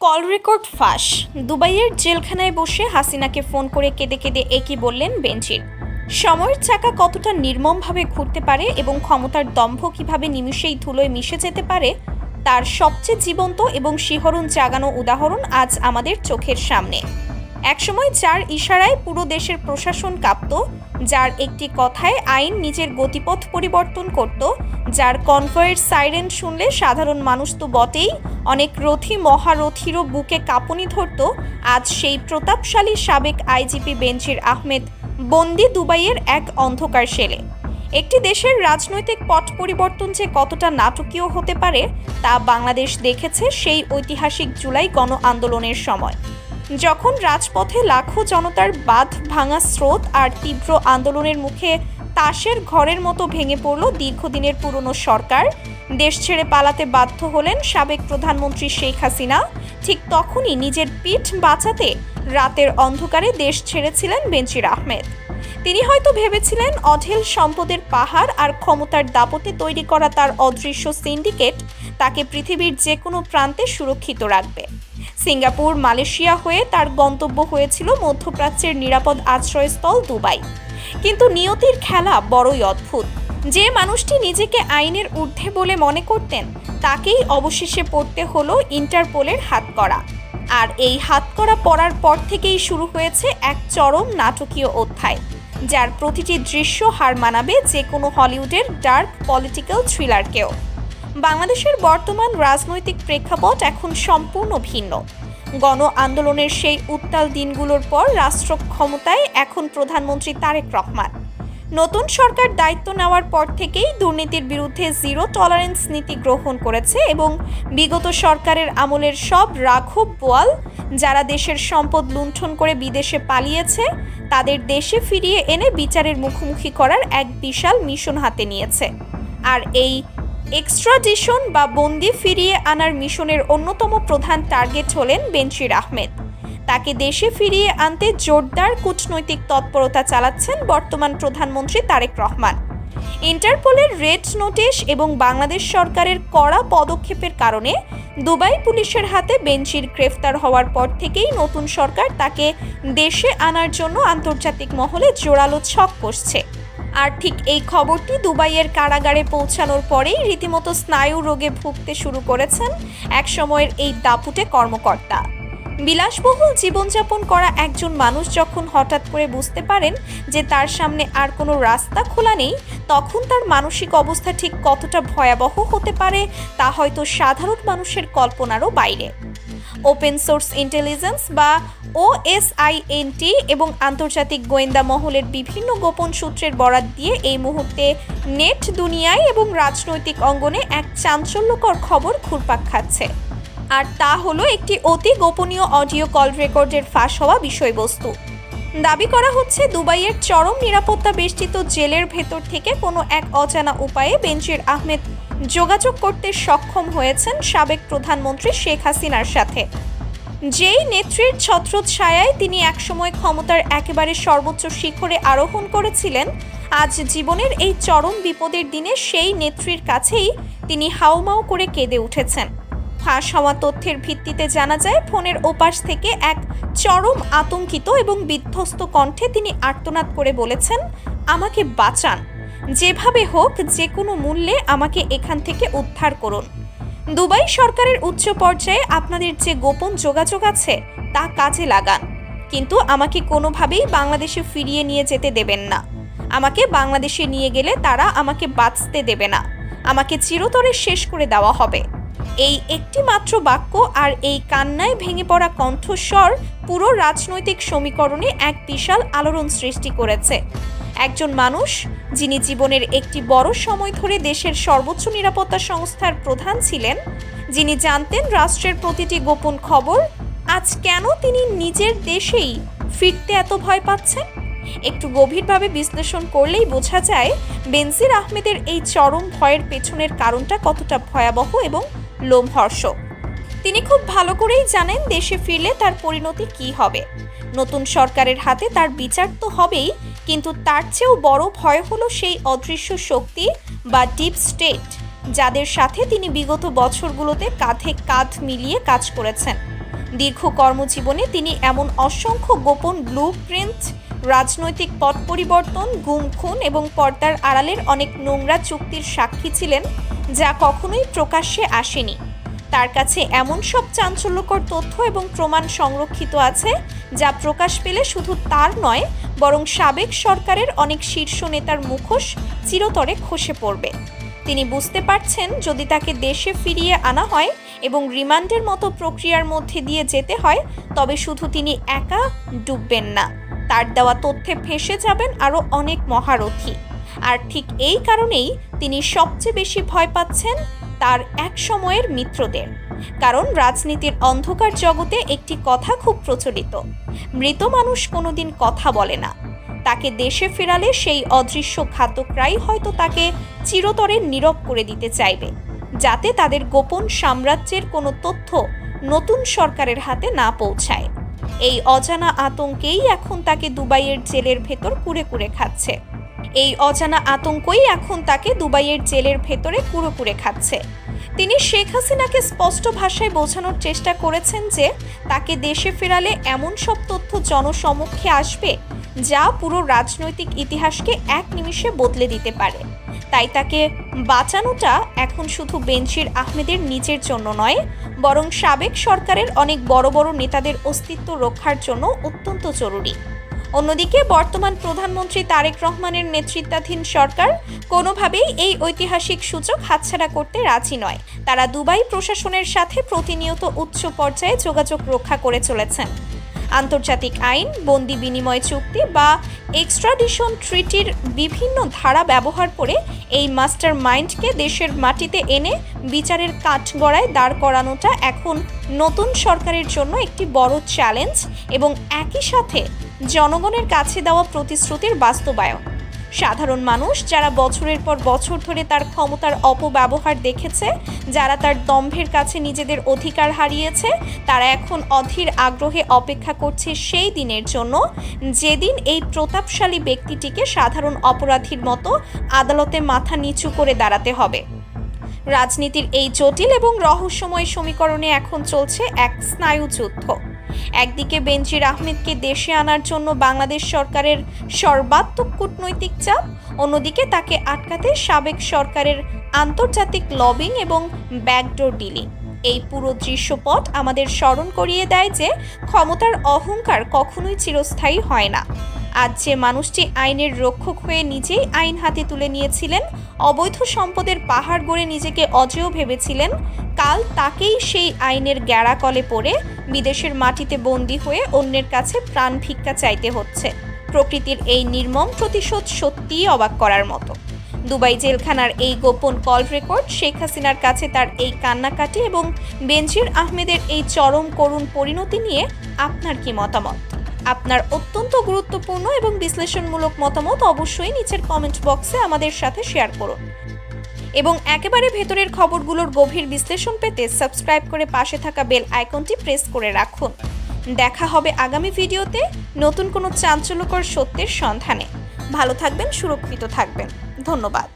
Call record ফাঁস। দুবাইয়ের জেলখানায় বসে হাসিনাকে ফোন করে কেঁদে কেঁদে একই বললেন বেনজির। সময়ের চাকা কতটা নির্মমভাবে ঘুরতে পারে এবং ক্ষমতার দম্ভ কিভাবে নিমিষেই ধুলোয় মিশে যেতে পারে তার সবচেয়ে জীবন্ত এবং শিহরণ জাগানো উদাহরণ আজ আমাদের চোখের সামনে। একসময় যার ইশারায় পুরো দেশের প্রশাসন কাঁপত, যার একটি কথায় আইন নিজের গতিপথ পরিবর্তন করত, যার কনভয়ের সাইরেন শুনলে সাধারণ মানুষ তো বটেই, অনেক রথী মহারথীরও বুকে কাঁপুনি ধরত, আজ সেই প্রতাপশালী সাবেক আইজিপি বেনজির আহমেদ বন্দি দুবাইয়ের এক অন্ধকার সেলে। একটি দেশের রাজনৈতিক পট পরিবর্তন যে কতটা নাটকীয় হতে পারে তা বাংলাদেশ দেখেছে সেই ঐতিহাসিক জুলাই গণ আন্দোলনের সময়, যখন রাজপথে লাখো জনতার বাঁধ ভাঙা স্রোত আর তীব্র আন্দোলনের মুখে তাসের ঘরের মতো ভেঙে পড়ল দীর্ঘদিনের পুরনো সরকার, দেশ ছেড়ে পালাতে বাধ্য হলেন সাবেক প্রধানমন্ত্রী শেখ হাসিনা। ঠিক তখনই নিজের পিঠ বাঁচাতে রাতের অন্ধকারে দেশ ছেড়েছিলেন বেনজির আহমেদ। তিনি হয়তো ভেবেছিলেন অঢেল সম্পদের পাহাড় আর ক্ষমতার দাপটে তৈরি করা তার অদৃশ্য সিন্ডিকেট তাকে পৃথিবীর যে কোনো প্রান্তে সুরক্ষিত রাখবে। সিঙ্গাপুর, মালয়েশিয়া হয়ে তার গন্তব্য হয়েছিল মধ্যপ্রাচ্যের নিরাপদ আশ্রয়স্থল দুবাই। কিন্তু নিয়তির খেলা বড়ই অদ্ভুত। যে মানুষটি নিজেকে আইনের ঊর্ধ্বে বলে মনে করতেন তাকেই অবশেষে পড়তে হলো ইন্টারপোলের হাতকড়া। আর এই হাতকড়া পড়ার পর থেকেই শুরু হয়েছে এক চরম নাটকীয় অধ্যায়, যার প্রতিটি দৃশ্য হার মানাবে যে কোনো হলিউডের ডার্ক পলিটিক্যাল থ্রিলারকেও। বাংলাদেশের বর্তমান রাজনৈতিক প্রেক্ষাপট এখন সম্পূর্ণ ভিন্ন। গণ আন্দোলনের সেই উত্তাল দিনগুলোর পর রাষ্ট্র ক্ষমতায় এখন প্রধানমন্ত্রী তারেক রহমান। নতুন সরকার দায়িত্ব নেওয়ার পর থেকেই দুর্নীতির বিরুদ্ধে জিরো টলারেন্স নীতি গ্রহণ করেছে এবং বিগত সরকারের আমলের সব রাঘব বোয়াল, যারা দেশের সম্পদ লুণ্ঠন করে বিদেশে পালিয়েছে, তাদের দেশে ফিরিয়ে এনে বিচারের মুখোমুখি করার এক বিশাল মিশন হাতে নিয়েছে। আর এই এক্সট্রাডিশন বা বন্দি ফিরিয়ে আনার মিশনের অন্যতম প্রধান টার্গেট হলেন বেনজির আহমেদ। তাকে দেশে ফিরিয়ে আনতে জোরদার কূটনৈতিক তৎপরতা চালাচ্ছেন বর্তমান প্রধানমন্ত্রী তারেক রহমান। ইন্টারপোলের রেড নোটিশ এবং বাংলাদেশ সরকারের কড়া পদক্ষেপের কারণে দুবাই পুলিশের হাতে বেনজির গ্রেফতার হওয়ার পর থেকেই নতুন সরকার তাকে দেশে আনার জন্য আন্তর্জাতিক মহলে জোরালো ছক কষছে। আর ঠিক এই খবরটি দুবাইয়ের কারাগারে পৌঁছানোর পরেই রীতিমতো স্নায়ু রোগে ভুগতে শুরু করেছেন একসময়ের এই দাপুটে কর্মকর্তা। বিলাসবহুল জীবনযাপন করা একজন মানুষ যখন হঠাৎ করে বুঝতে পারেন যে তার সামনে আর কোনো রাস্তা খোলা নেই, তখন তার মানসিক অবস্থা ঠিক কতটা ভয়াবহ হতে পারে তা হয়তো সাধারণ মানুষের কল্পনারও বাইরে। ওপেন সোর্স ইন্টেলিজেন্স বা OSINT এবং আন্তর্জাতিক গোয়েন্দা মহলের বিভিন্ন গোপন সূত্রের বরাত দিয়ে এই মুহূর্তে নেট দুনিয়ায় এবং রাজনৈতিক অঙ্গনে এক চাঞ্চল্যকর খবর ঘুরপাক খাচ্ছে। আর তা হলো একটি অতি গোপনীয় অডিও কল রেকর্ডের ফাঁস হওয়া বিষয়বস্তু। দাবি করা হচ্ছে দুবাইয়ের চরম নিরাপত্তা বেষ্টিত জেলের ভেতর থেকে কোনো এক অজানা উপায়ে বেনজির আহমেদ যোগাযোগ করতে সক্ষম হয়েছেন সাবেক প্রধানমন্ত্রী শেখ হাসিনার সাথে। যেই নেত্রীর ছত্রছায়ায় তিনি একসময় ক্ষমতার একেবারে সর্বোচ্চ শিখরে আরোহণ করেছিলেন, আজ জীবনের এই চরম বিপদের দিনে সেই নেত্রীর কাছেই তিনি হাউমাউ করে কেঁদে উঠেছেন। ফাঁস হওয়া তথ্যের ভিত্তিতে জানা যায়, ফোনের ওপাশ থেকে এক চরম আতঙ্কিত এবং বিধ্বস্ত কণ্ঠে তিনি আর্তনাদ করে বলেছেন, আমাকে বাঁচান, যেভাবে হোক যে কোনো মূল্যে আমাকে এখান থেকে উদ্ধার করুন। দুবাই সরকারের উচ্চ পর্যায়ে আপনাদের যে গোপন যোগাযোগ আছে তা কাজে লাগান, কিন্তু আমাকে কোনোভাবেই বাংলাদেশে ফিরিয়ে নিয়ে যেতে দেবেন না। আমাকে বাংলাদেশে নিয়ে গেলে তারা আমাকে বাঁচতে দেবে না, আমাকে চিরতরে শেষ করে দেওয়া হবে। এই একটি মাত্র বাক্য আর এই কান্নায় ভেঙে পড়া কণ্ঠস্বর পুরো রাজনৈতিক সমীকরণে এক বিশাল আলোড়ন সৃষ্টি করেছে। একজন মানুষ যিনি জীবনের একটি বড় সময় ধরে দেশের সর্বোচ্চ নিরাপত্তা সংস্থার প্রধান ছিলেন, যিনি জানতেন রাষ্ট্রের প্রতিটি গোপন খবর, আজ কেন তিনি নিজের দেশেই ফিরতে এত ভয় পাচ্ছেন? একটু গভীরভাবে বিশ্লেষণ করলেই বোঝা যায় বেনজির আহমেদের এই চরম ভয়ের পেছনের কারণটা কতটা ভয়াবহ এবং লোমহর্ষক। তিনি খুব ভালো করেই জানেন দেশে ফিরলে তার পরিণতি কি হবে। নতুন সরকারের হাতে তার বিচার তো হবেই, কিন্তু তার চেয়েও বড় ভয় হলো সেই অদৃশ্য শক্তি বা ডিপ স্টেট, যাদের সাথে তিনি বিগত বছরগুলোতে কাঁধে কাঁধ মিলিয়ে কাজ করেছেন। দীর্ঘ কর্মজীবনে তিনি এমন অসংখ্য গোপন ব্লুপ্রিন্ট, রাজনৈতিক পট পরিবর্তন, গুম খুন এবং পর্দার আড়ালের অনেক নোংরা চুক্তির সাক্ষী ছিলেন, যা কখনোই প্রকাশ্যে আসেনি। তার কাছে এমন সব চাঞ্চল্যকর তথ্য এবং প্রমাণ সংরক্ষিত আছে, যা প্রকাশ পেলে শুধু তার নয়, বরং সাবেক সরকারের অনেক শীর্ষ নেতার মুখোশ চিরতরে খসে পড়বে। তিনি বুঝতে পারছেন, যদি তাকে দেশে ফিরিয়ে আনা হয় এবং রিমান্ডের মতো প্রক্রিয়ার মধ্যে দিয়ে যেতে হয়, তবে শুধু তিনি একা ডুববেন না, তার দেওয়া তথ্যে ফেঁসে যাবেন আরও অনেক মহারথী। আর ঠিক এই কারণেই তিনি সবচেয়ে বেশি ভয় পাচ্ছেন তার এক সময়ের মিত্রদের। কারণ রাজনীতির অন্ধকার জগতে একটি কথা খুব প্রচলিত, মৃত মানুষ কোনোদিন কথা বলে না। তাকে দেশে ফেরালে সেই অদৃশ্য ঘাতকরাই হয়তো তাকে চিরতরে নীরব করে দিতে চাইবে, যাতে তাদের গোপন সাম্রাজ্যের কোনো তথ্য নতুন সরকারের হাতে না পৌঁছায়। এই অজানা আতঙ্কেই এখন তাকে দুবাইয়ের জেলের ভেতর কুরে কুরে খাচ্ছে। তিনি শেখ হাসিনাকে স্পষ্ট ভাষায় বোঝানোর চেষ্টা করেছেন যে তাকে দেশে ফেরালে এমন সব তথ্য জনসমক্ষে আসবে, যা পুরো রাজনৈতিক ইতিহাসকে এক নিমিষে বদলে দিতে পারে। তাই তাকে বাঁচানোটা এখন শুধু বেনজির আহমেদের নিজের জন্য নয়, বরং সাবেক সরকারের অনেক বড় বড় নেতাদের অস্তিত্ব রক্ষার জন্য অত্যন্ত জরুরি। অন্যদিকে বর্তমান প্রধানমন্ত্রী তারেক রহমানের নেতৃত্বাধীন সরকার কোনোভাবেই এই ঐতিহাসিক সুযোগ হাতছাড়া করতে রাজি নয়। তারা দুবাই প্রশাসনের সাথে প্রতিনিয়ত উচ্চ পর্যায়ে যোগাযোগ রক্ষা করে চলেছেন। আন্তর্জাতিক আইন, বন্দি বিনিময় চুক্তি বা এক্সট্রাডিশন ট্রিটির বিভিন্ন ধারা ব্যবহার করে এই মাস্টার মাইন্ডকে দেশের মাটিতে এনে বিচারের কাঠগড়ায় দাঁড় করানোটা এখন নতুন সরকারের জন্য একটি বড় চ্যালেঞ্জ এবং একই সাথে জনগণের কাছে দেওয়া প্রতিশ্রুতির বাস্তবায়ন। সাধারণ মানুষ, যারা বছরের পর বছর ধরে তার ক্ষমতার অপব্যবহার দেখেছে, যারা তার দম্ভের কাছে নিজেদের অধিকার হারিয়েছে, তারা এখন অধীর আগ্রহে অপেক্ষা করছে সেই দিনের জন্য, যেদিন এই প্রতাপশালী ব্যক্তিটিকে সাধারণ অপরাধীর মতো আদালতে মাথা নিচু করে দাঁড়াতে হবে। রাজনীতির এই জটিল এবং রহস্যময় সমীকরণে এখন চলছে এক স্নায়ুযুদ্ধ। একদিকে বেনজির আহমেদকে দেশে আনার জন্য বাংলাদেশ সরকারের সর্বাত্মক কূটনৈতিক চাপ, অন্যদিকে তাকে আটকাতে সাবেক সরকারের আন্তর্জাতিক লবিং এবং ব্যাকডোর ডিলিং। এই পুরো দৃশ্যপট আমাদের স্মরণ করিয়ে দেয় যে ক্ষমতার অহংকার কখনোই চিরস্থায়ী হয় না। আজ যে মানুষটি আইনের রক্ষক হয়ে নিজেই আইন হাতে তুলে নিয়েছিলেন, অবৈধ সম্পদের পাহাড় গড়ে নিজেকে অজেয় ভেবেছিলেন, কাল তাকেই সেই আইনের গ্যাড়াকলে পড়ে বিদেশের মাটিতে বন্দী হয়ে অন্যের কাছে প্রাণ ভিক্ষা চাইতে হচ্ছে। প্রকৃতির এই নির্মম প্রতিশোধ সত্যিই অবাক করার মতো। দুবাই জেলখানার এই গোপন কল রেকর্ড, শেখ হাসিনার কাছে তার এই কান্নাকাটি এবং বেনজির আহমেদের এই চরম করুণ পরিণতি নিয়ে আপনার কি মতামত? আপনার অত্যন্ত গুরুত্বপূর্ণ এবং বিশ্লেষণমূলক মতামত অবশ্যই নিচের কমেন্ট বক্সে আমাদের সাথে শেয়ার করুন। এবং একেবারে ভেতরের খবরগুলোর গভীর বিশ্লেষণ পেতে সাবস্ক্রাইব করে পাশে থাকা বেল আইকনটি প্রেস করে রাখুন। দেখা হবে আগামী ভিডিওতে নতুন কোনো চাঞ্চল্যকর সত্যের সন্ধানে। ভালো থাকবেন, সুরক্ষিত থাকবেন। ধন্যবাদ।